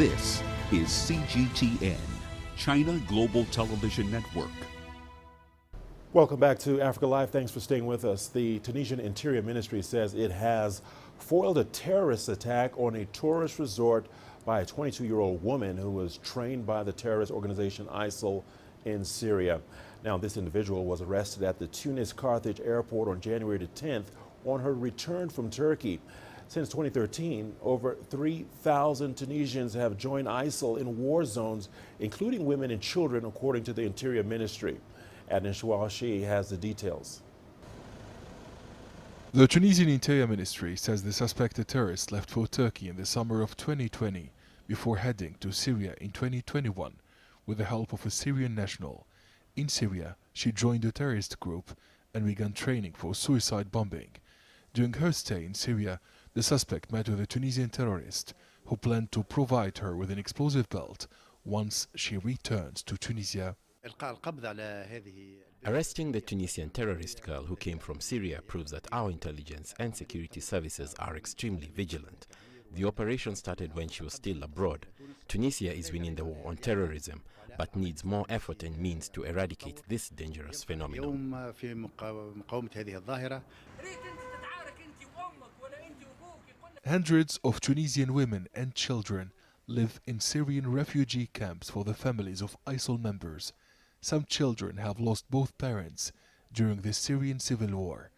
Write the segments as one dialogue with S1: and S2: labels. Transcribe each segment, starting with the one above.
S1: This is CGTN, China Global Television Network.
S2: Welcome back to Africa Live. Thanks for staying with us. The Tunisian Interior Ministry says it has foiled a terrorist attack on a tourist resort by a 22-year-old woman who was trained by the terrorist organization ISIL in Syria. Now, this individual was arrested at the Tunis-Carthage airport on January the 10th on her return from Turkey. Since 2013, over 3,000 Tunisians have joined ISIL in war zones, including women and children, according to the Interior Ministry. Adnan Shwashi has the details.
S3: The Tunisian Interior Ministry says the suspected terrorist left for Turkey in the summer of 2020 before heading to Syria in 2021 with the help of a Syrian national. In Syria, she joined a terrorist group and began training for suicide bombing. During her stay in Syria, the suspect met with a Tunisian terrorist who planned to provide her with an explosive belt once she returns to Tunisia.
S4: Arresting the Tunisian terrorist girl who came from Syria proves that our intelligence and security services are extremely vigilant. The operation started when she was still abroad. Tunisia is winning the war on terrorism, but needs more effort and means to eradicate this dangerous phenomenon.
S3: Hundreds of Tunisian women and children live in Syrian refugee camps for the families of ISIL members. Some children have lost both parents during the Syrian civil war.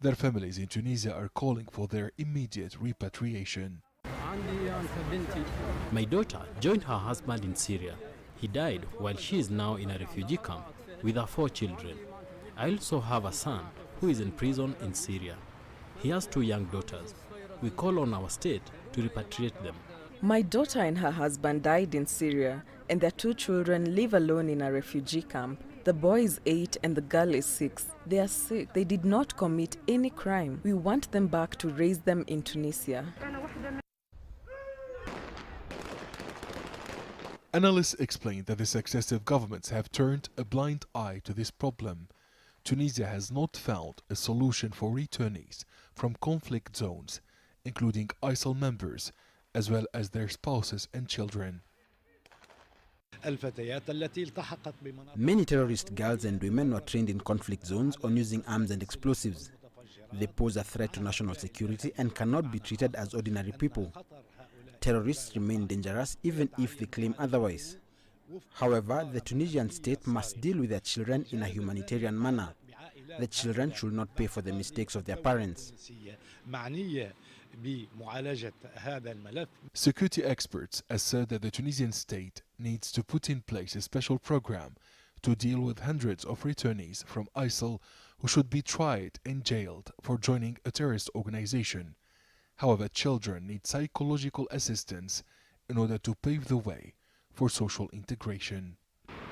S3: Their families in Tunisia are calling for their immediate repatriation.
S5: My daughter joined her husband in Syria. He died while she is now in a refugee camp with her 4 children. I also have a son who is in prison in Syria. He has 2 young daughters. We call on our state to repatriate them.
S6: My daughter and her husband died in Syria, and their 2 children live alone in a refugee camp. The boy is 8 and the girl is 6. They are sick. They did not commit any crime. We want them back to raise them in Tunisia.
S3: Analysts explain that the successive governments have turned a blind eye to this problem. Tunisia has not found a solution for returnees from conflict zones, including ISIL members, as well as their spouses and children.
S7: Many terrorist girls and women were trained in conflict zones on using arms and explosives. They pose a threat to national security and cannot be treated as ordinary people. Terrorists remain dangerous even if they claim otherwise. However, the Tunisian state must deal with their children in a humanitarian manner. The children should not pay for the mistakes of their parents.
S3: Security experts assert that the Tunisian state needs to put in place a special program to deal with hundreds of returnees from ISIL who should be tried and jailed for joining a terrorist organization. However, children need psychological assistance in order to pave the way for social integration.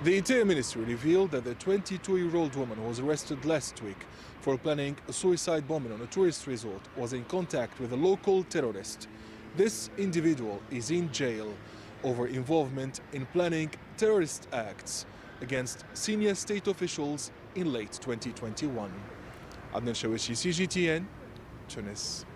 S3: The Interior Ministry revealed that the 22-year-old woman who was arrested last week for planning a suicide bombing on a tourist resort was in contact with a local terrorist. This individual is in jail over involvement in planning terrorist acts against senior state officials in late 2021. Adnan Shwashi, CGTN, Tunis.